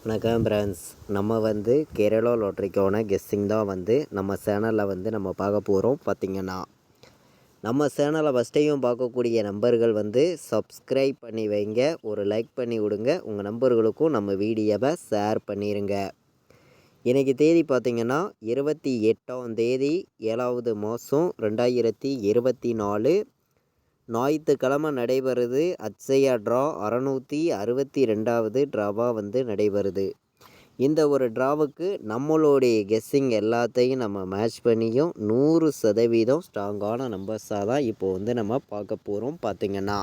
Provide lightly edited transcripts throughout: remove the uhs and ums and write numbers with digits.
வணக்கம் ஃப்ரெண்ட்ஸ். நம்ம கேரளா லாட்ரிக்கான கெஸ்ஸிங் தான் நம்ம சேனலில் நம்ம பார்க்க போகிறோம். பார்த்திங்கன்னா நம்ம சேனலை ஃபஸ்ட்டையும் பார்க்கக்கூடிய நம்பர்கள் சப்ஸ்கிரைப் பண்ணி வைங்க, ஒரு லைக் பண்ணி விடுங்க, உங்கள் நம்பர்களுக்கும் நம்ம வீடியோவை ஷேர் பண்ணிடுங்க. இன்றைக்கி தேதி பார்த்திங்கன்னா 28ஆம் தேதி 7வது மாதம் 2024 ஞாயிற்றுக்கிழமை நடைபெறுது. அட்சயா ட்ரா 662வது ட்ராவாக நடைபெறுது. இந்த ஒரு ட்ராவுக்கு நம்மளுடைய கெஸ்ஸிங் எல்லாத்தையும் நம்ம மேட்ச் பண்ணியும் 100% ஸ்ட்ராங்கான நம்பர்ஸாக தான் இப்போது நம்ம பார்க்க போகிறோம். பார்த்திங்கன்னா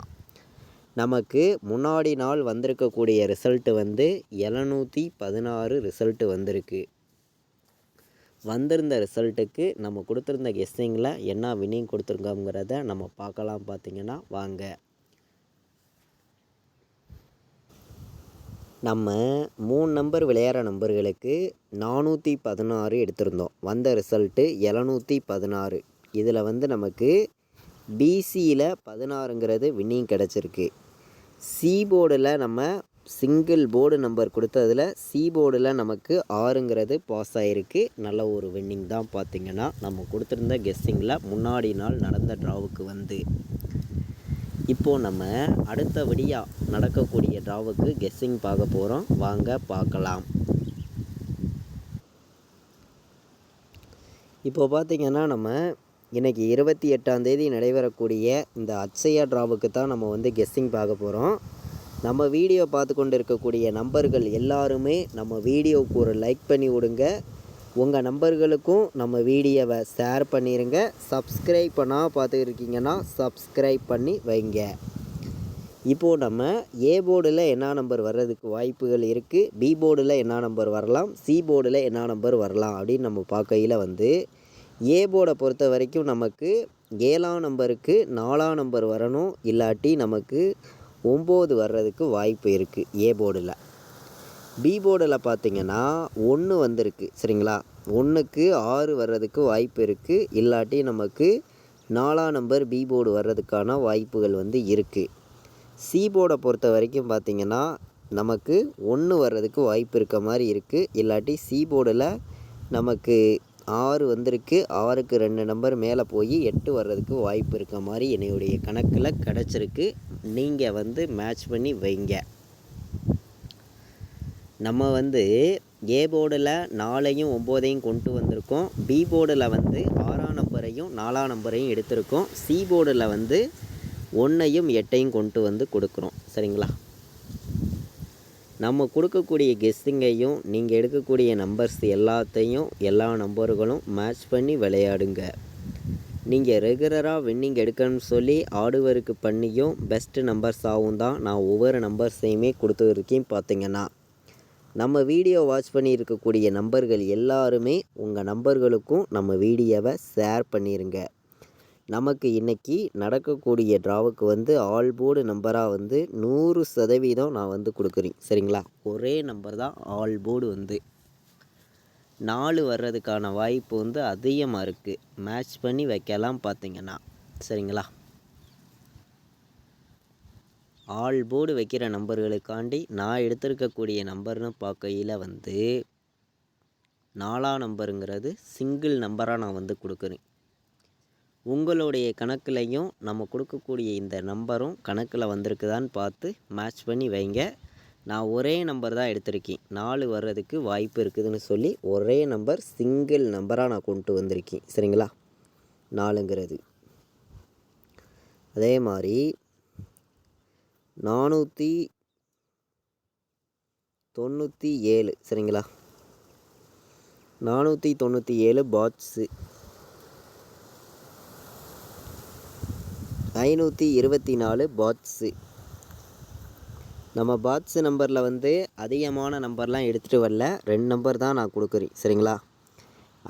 நமக்கு முன்னாடி நாள் வந்திருக்கக்கூடிய ரிசல்ட்டு 716 ரிசல்ட்டு வந்திருக்கு. வந்திருந்த ரிசல்ட்டுக்கு நம்ம கொடுத்துருந்த கெஸ்ஸிங்கில் என்ன வின்னிங் கொடுத்துருக்கோங்கிறத நம்ம பார்க்கலாம். பார்த்திங்கன்னா வாங்க. நம்ம 3 நம்பர் விளையாடுற நம்பர்களுக்கு 416 எடுத்திருந்தோம். வந்த ரிசல்ட்டு 716. இதில் நமக்கு பிசியில் 16ங்கிறது வின்னிங் கிடச்சிருக்கு. சி போர்டில் நம்ம சிங்கிள் போர்டு நம்பர் கொடுத்ததில் சி போர்டில் நமக்கு 6ங்கிறது பாஸ் ஆகிருக்கு. நல்ல ஒரு வின்னிங் தான். பார்த்திங்கன்னா நம்ம கொடுத்துருந்த கெஸ்ஸிங்கில் முன்னாடி நாள் நடந்த ட்ராவுக்கு இப்போது நம்ம அடுத்தபடியாக நடக்கக்கூடிய ட்ராவுக்கு கெஸ்ஸிங் பார்க்க போகிறோம். வாங்க பார்க்கலாம். இப்போது பார்த்திங்கன்னா நம்ம இன்றைக்கி 28ஆம் தேதி நடைபெறக்கூடிய இந்த அட்சயா ட்ராவுக்கு தான் நம்ம கெஸ்ஸிங் பார்க்க போகிறோம். நம்ம வீடியோ பார்த்து கொண்டு இருக்கக்கூடிய நம்பர்கள் எல்லாருமே நம்ம வீடியோவுக்கு ஒரு லைக் பண்ணி விடுங்க, உங்கள் நம்பர்களுக்கும் நம்ம வீடியோவை ஷேர் பண்ணிடுங்க. சப்ஸ்கிரைப் பண்ணால் பார்த்துருக்கீங்கன்னா சப்ஸ்கிரைப் பண்ணி வைங்க. இப்போது நம்ம ஏ போர்டில் என்ன நம்பர் வர்றதுக்கு வாய்ப்புகள் இருக்குது, பி போர்டில் என்ன நம்பர் வரலாம், சி போர்டில் என்ன நம்பர் வரலாம் அப்படின்னு நம்ம பார்க்கையில் ஏ போர்டை பொறுத்த வரைக்கும் நமக்கு 7ஆம் நம்பருக்கு 4ஆம் நம்பர் வரணும், இல்லாட்டி நமக்கு 9 வர்றதுக்கு வாய்ப்பு இருக்குது ஏ போர்டில். பி போர்டில் பார்த்திங்கன்னா 1 வந்திருக்கு. சரிங்களா, 1க்கு 6 வர்றதுக்கு வாய்ப்பு இருக்குது, இல்லாட்டி நமக்கு 4ஆம் நம்பர் பி போர்டு வர்றதுக்கான வாய்ப்புகள் இருக்குது. சி போர்டை பொறுத்த வரைக்கும் பார்த்திங்கன்னா நமக்கு 1 வர்றதுக்கு வாய்ப்பு இருக்க மாதிரி இருக்குது, இல்லாட்டி சி போர்டில் நமக்கு 6 வந்திருக்கு, 6க்கு 2 நம்பர் மேலே போய் 8 வர்றதுக்கு வாய்ப்பு இருக்க மாதிரி என்னுடைய கணக்கில் கிடச்சிருக்கு. நீங்கள் மேட்ச் பண்ணி வைங்க. நம்ம ஏ போர்டில் 4ஐயும் 9ஐயும் கொண்டு வந்திருக்கோம். பி போர்டில் 6ஆம் நம்பரையும் 4ஆம் நம்பரையும் எடுத்திருக்கோம். சி போர்டில் 1ஐயும் 8ஐயும் கொண்டு கொடுக்குறோம். சரிங்களா, நம்ம கொடுக்கக்கூடிய கெஸ்ஸிங்கையும் நீங்கள் எடுக்கக்கூடிய நம்பர்ஸ் எல்லாத்தையும் எல்லா நம்பர்களும் மேட்ச் பண்ணி விளையாடுங்க. நீங்கள் ரெகுலராக வின்னிங் எடுக்கணும்னு சொல்லி ஆடுவருக்கு பண்ணியும் பெஸ்ட்டு நம்பர்ஸாகவும் தான் நான் ஒவ்வொரு நம்பர்ஸையுமே கொடுத்துருக்கேன். பார்த்திங்கன்னா நம்ம வீடியோ வாட்ச் பண்ணி இருக்கக்கூடிய நம்பர்கள் எல்லாருமே உங்கள் நம்பர்களுக்கும் நம்ம வீடியோவை ஷேர் பண்ணிடுங்க. நமக்கு இன்றைக்கி நடக்கக்கூடிய ட்ராவுக்கு ஆல் போர்டு நம்பராக 100% நான் கொடுக்குறேன். சரிங்களா, ஒரே நம்பர் தான் ஆல் போர்டு 4 வர்றதுக்கான வாய்ப்பு அதிகமாக இருக்குது. மேட்ச் பண்ணி வைக்கலாம். பார்த்திங்கன்னா சரிங்களா, ஆல் போர்டு வைக்கிற நம்பர்களுக்காண்டி நான் எடுத்திருக்கக்கூடிய நம்பர்னு பார்க்கையில் 4ஆம் நம்பருங்கிறது சிங்கிள் நம்பராக நான் கொடுக்குறேன். உங்களுடைய கணக்குலையும் நம்ம கொடுக்கக்கூடிய இந்த நம்பரும் கணக்கில் வந்திருக்குதான்னு பார்த்து மேட்ச் பண்ணி வைங்க. நான் ஒரே நம்பர் தான் எடுத்திருக்கேன், 4 வர்றதுக்கு வாய்ப்பு இருக்குதுன்னு சொல்லி ஒரே நம்பர் சிங்கிள் நம்பராக நான் கொண்டு வந்திருக்கேன். சரிங்களா, 4ங்கிறது. அதே மாதிரி 497. சரிங்களா, 497 பாட்ஸு, 524 பாட்ஸு. நம்ம பாட்ஸு நம்பரில் அதிகமான நம்பர்லாம் எடுத்துகிட்டு வரல, 2 நம்பர் தான் நான் கொடுக்குறேன். சரிங்களா,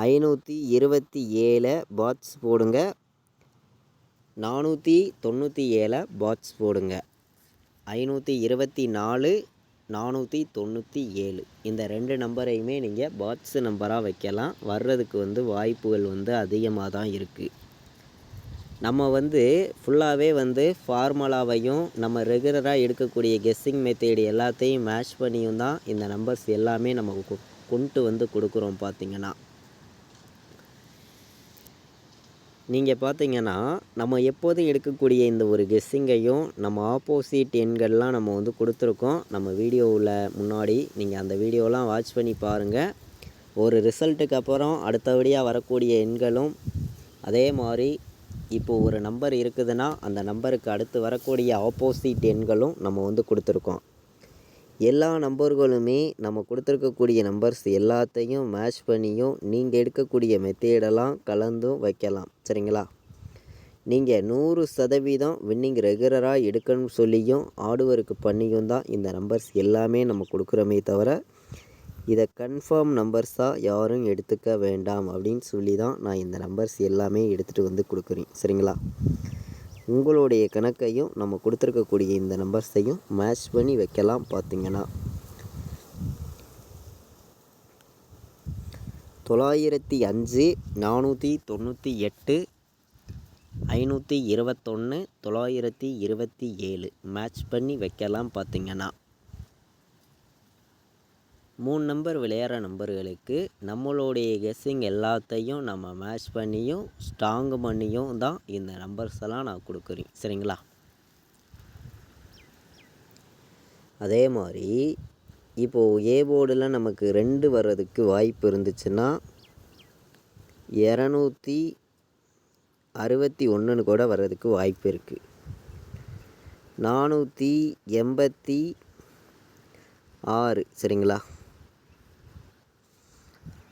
527 பாட்ஸ் போடுங்க, 497 பாட்ஸ் போடுங்க. 524 497 இந்த 2 நம்பரையுமே நீங்கள் பாட்ஸு நம்பராக வைக்கலாம். வர்றதுக்கு வாய்ப்புகள் அதிகமாக தான் இருக்குது. நம்ம வந்து ஃபுல்லாகவே வந்து ஃபார்முலாவையும் நம்ம ரெகுலராக எடுக்கக்கூடிய கெஸ்ஸிங் மெத்தேடு எல்லாத்தையும் மேட்ச் பண்ணியும் தான் இந்த நம்பர்ஸ் எல்லாமே நமக்கு கொண்டு வந்து கொடுக்குறோம். பார்த்திங்கன்னா நீங்கள் பார்த்தீங்கன்னா நம்ம எப்போதும் எடுக்கக்கூடிய இந்த ஒரு கெஸ்ஸிங்கையும் நம்ம ஆப்போசிட் எண்கள்லாம் நம்ம வந்து கொடுத்துருக்கோம் நம்ம வீடியோவில் முன்னாடி. நீங்கள் அந்த வீடியோலாம் வாட்ச் பண்ணி பாருங்கள். ஒரு ரிசல்ட்டுக்கு அப்புறம் அடுத்தபடியாக வரக்கூடிய எண்களும் அதே மாதிரி இப்போது ஒரு நம்பர் இருக்குதுன்னா அந்த நம்பருக்கு அடுத்து வரக்கூடிய ஆப்போசிட் எண்களும் நம்ம வந்து கொடுத்துருக்கோம். எல்லா நம்பர்களுமே நம்ம கொடுத்துருக்கக்கூடிய நம்பர்ஸ் எல்லாத்தையும் மேட்ச் பண்ணியும் நீங்கள் எடுக்கக்கூடிய மெத்தேடெல்லாம் கலந்தும் வைக்கலாம். சரிங்களா? நீங்கள் 100% வின்னிங் ரெகுலராக எடுக்கணும்னு சொல்லியும் ஆர்டுவொர்க்கு பண்ணியும் தான் இந்த நம்பர்ஸ் எல்லாமே நம்ம கொடுக்குறோமே தவிர இதை கன்ஃபார்ம் நம்பர்ஸாக யாரும் எடுத்துக்க வேண்டாம் அப்படின்னு சொல்லி தான் நான் இந்த நம்பர்ஸ் எல்லாமே எடுத்துகிட்டு வந்து கொடுக்குறேன். சரிங்களா? உங்களுடைய கணக்கையும் நம்ம கொடுத்துருக்கக்கூடிய இந்த நம்பர்ஸையும் மேட்ச் பண்ணி வைக்கலாம். பார்த்திங்கன்னா 905 498 521 927 மேட்ச் பண்ணி வைக்கலாம். பார்த்திங்கன்னா 3 நம்பர் விளையாடுற நம்பர்களுக்கு நம்மளுடைய கெஸ்ஸிங் எல்லாத்தையும் நம்ம மேட்ச் பண்ணியும் ஸ்ட்ராங் பண்ணியும் தான் இந்த நம்பர்ஸ் எல்லாம் நான் கொடுக்குறேன். சரிங்களா? அதே மாதிரி இப்போது ஏ போர்டில் நமக்கு 2 வர்றதுக்கு வாய்ப்பு இருந்துச்சுன்னா 261 கூட வர்றதுக்கு வாய்ப்பு இருக்குது. 486 சரிங்களா?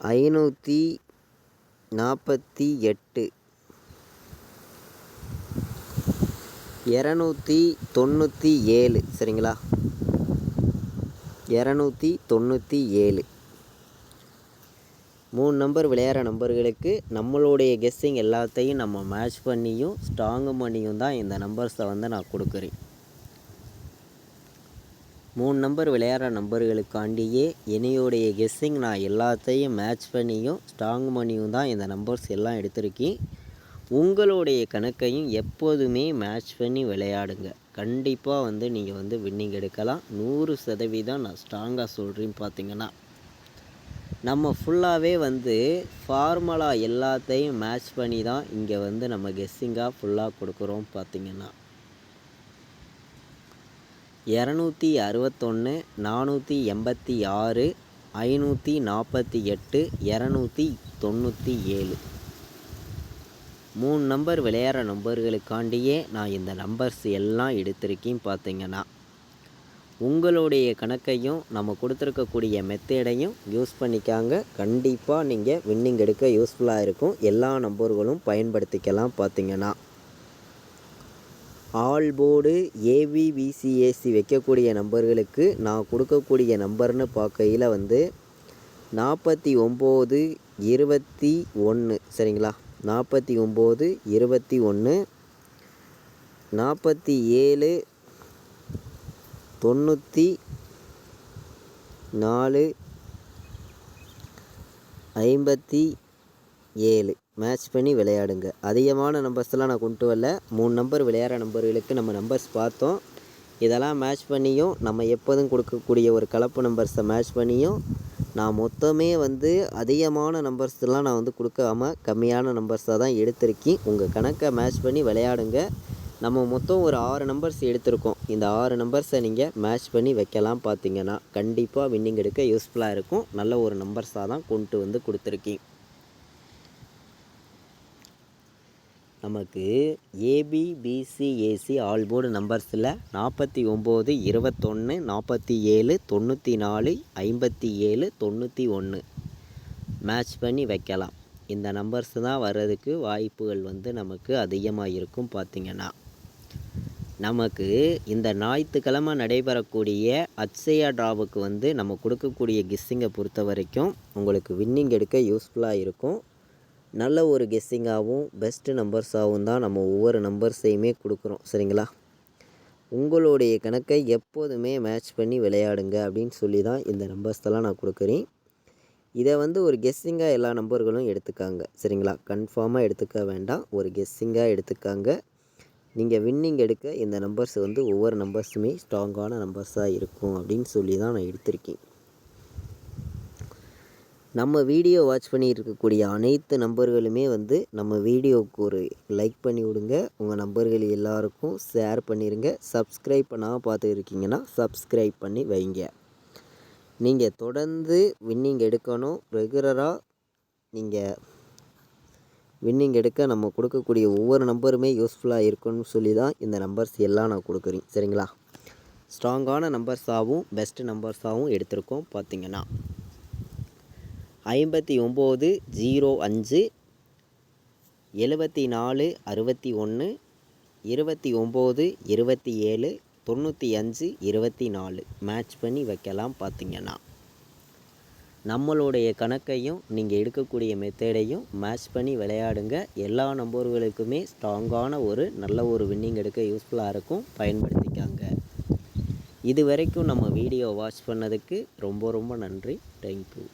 548 297 சரிங்களா? 297 3 நம்பர் விளையாடுற நம்பர்களுக்கு நம்மளுடைய கெஸ்ஸிங் எல்லாத்தையும் நம்ம மேட்ச் பண்ணியும் ஸ்ட்ராங் பண்ணியும் தான் இந்த நம்பர்ஸை வந்து நான் கொடுக்குறேன். 3 நம்பர் விளையாடுற நம்பர்களுக்காண்டியே என்னையோடைய கெஸ்ஸிங் நான் எல்லாத்தையும் மேட்ச் பண்ணியும் ஸ்ட்ராங் பண்ணியும் தான் இந்த நம்பர்ஸ் எல்லாம் எடுத்திருக்கேன். உங்களுடைய கணக்கையும் எப்போதுமே மேட்ச் பண்ணி விளையாடுங்க. கண்டிப்பாக வந்து நீங்கள் வந்து வின்னிங் எடுக்கலாம். 100% நான் ஸ்ட்ராங்காக சொல்கிறேன்னு. பார்த்திங்கன்னா நம்ம ஃபுல்லாகவே வந்து ஃபார்முலா எல்லாத்தையும் மேட்ச் பண்ணி தான் இங்கே வந்து நம்ம கெஸ்ஸிங்காக ஃபுல்லாக கொடுக்குறோம். பார்த்திங்கன்னா 261 486 548 297 3 நம்பர் விளையாடுற நம்பர்களுக்காண்டியே நான் இந்த நம்பர்ஸ் எல்லாம் எடுத்திருக்கேன். பார்த்திங்கன்னா உங்களுடைய கணக்கையும் நம்ம கொடுத்துருக்கக்கூடிய மெத்தேடையும் யூஸ் பண்ணிக்காங்க. கண்டிப்பாக நீங்கள் வின்னிங் எடுக்க யூஸ்ஃபுல்லாக இருக்கும். எல்லா நம்பர்களும் பயன்படுத்திக்கலாம். பார்த்திங்கன்னா ஆல் போர்டு ஏபிபிசிஏசி வைக்கக்கூடிய நம்பர்களுக்கு நான் கொடுக்கக்கூடிய நம்பர்னு பார்க்கையில் வந்து 49 21 சரிங்களா? 49 21 47 94 57 மேட்ச் பண்ணி விளையாடுங்க. அதிகமான நம்பர்ஸ்லாம் நான் கொண்டு வரல. 3 நம்பர் விளையாடுற நம்பர்களுக்கு நம்ம நம்பர்ஸ் பார்த்தோம். இதெல்லாம் மேட்ச் பண்ணியும் நம்ம எப்போதும் கொடுக்கக்கூடிய ஒரு கலப்பு நம்பர்ஸை மேட்ச் பண்ணியும் நான் மொத்தமே வந்து அதிகமான நம்பர்ஸ்லாம் நான் வந்து கொடுக்காம கம்மியான நம்பர்ஸாக தான் எடுத்திருக்கேன். உங்கள் கணக்கை மேட்ச் பண்ணி விளையாடுங்க. நம்ம மொத்தம் ஒரு 6 நம்பர்ஸ் எடுத்திருக்கோம். இந்த 6 நம்பர்ஸை நீங்கள் மேட்ச் பண்ணி வைக்கலாம். பார்த்திங்கன்னா கண்டிப்பாக வின்னிங் எடுக்க யூஸ்ஃபுல்லாக இருக்கும். நல்ல ஒரு நம்பர்ஸாக தான் கொண்டு வந்து கொடுத்துருக்கேன். நமக்கு ஏபிபிசிஏசி ஆல் போர்டு நம்பர்ஸில் 49 21 47 94 57 91 மேட்ச் பண்ணி வைக்கலாம். இந்த நம்பர்ஸ் தான் வர்றதுக்கு வாய்ப்புகள் வந்து நமக்கு அதிகமாக இருக்கும். பார்த்திங்கன்னா நமக்கு இந்த ஞாயிற்றுக்கிழமை நடைபெறக்கூடிய அட்சயா டிராவுக்கு வந்து நம்ம கொடுக்கக்கூடிய கெஸ்ஸிங்கை பொறுத்த வரைக்கும் உங்களுக்கு வின்னிங் எடுக்க யூஸ்ஃபுல்லாக இருக்கும். நல்ல ஒரு கெஸ்ஸிங்காகவும் பெஸ்ட்டு நம்பர்ஸாகவும் தான் நம்ம ஒவ்வொரு நம்பர்ஸையுமே கொடுக்குறோம். சரிங்களா? உங்களுடைய கணக்கை எப்போதுமே மேட்ச் பண்ணி விளையாடுங்க அப்படின்னு சொல்லி தான் இந்த நம்பர்ஸ்லாம் நான் கொடுக்குறேன். இதை வந்து ஒரு கெஸ்ஸிங்காக எல்லா நம்பர்களும் எடுத்துக்காங்க. சரிங்களா? கன்ஃபார்மாக எடுத்துக்க வேண்டாம், ஒரு கெஸ்ஸிங்காக எடுத்துக்காங்க. நீங்கள் வின்னிங் எடுக்க இந்த நம்பர்ஸ் வந்து ஒவ்வொரு நம்பர்ஸுமே ஸ்ட்ராங்கான நம்பர்ஸாக இருக்கும் அப்படின்னு சொல்லி தான் நான் எடுத்திருக்கேன். நம்ம வீடியோ வாட்ச் பண்ணிட்டு இருக்கக்கூடிய அனைத்து நம்பர்களுமே வந்து நம்ம வீடியோவுக்கு ஒரு லைக் பண்ணி விடுங்க. உங்கள் நம்பர்கள் எல்லாருக்கும் ஷேர் பண்ணிடுங்க. சப்ஸ்கிரைப் பண்ணாமல் பார்த்து இருக்கீங்கன்னா சப்ஸ்கிரைப் பண்ணி வைங்க. நீங்கள் தொடர்ந்து வின்னிங் எடுக்கணும். ரெகுலராக நீங்கள் வின்னிங் எடுக்க நம்ம கொடுக்கக்கூடிய ஒவ்வொரு நம்பருமே யூஸ்ஃபுல்லாக இருக்குன்னு சொல்லி தான் இந்த நம்பர்ஸ் எல்லாம் நான் கொடுக்குறேன். சரிங்களா? ஸ்ட்ராங்கான நம்பர்ஸாகவும் பெஸ்ட்டு நம்பர்ஸாகவும் எடுத்திருக்கோம். பார்த்திங்கன்னா 59 05 74 61 29 27 95 24 மேட்ச் பண்ணி வைக்கலாம். பார்த்திங்கன்னா நம்மளுடைய கணக்கையும் நீங்கள் எடுக்கக்கூடிய மெத்தடையும் மேட்ச் பண்ணி விளையாடுங்க. எல்லா நம்பர்களுக்குமே ஸ்ட்ராங்கான ஒரு நல்ல ஒரு வின்னிங் எடுக்க யூஸ்ஃபுல்லாக இருக்கும். பயன்படுத்திக்காங்க. இது வரைக்கும் நம்ம வீடியோ வாட்ச் பண்ணதுக்கு ரொம்ப ரொம்ப நன்றி. தேங்க்யூ.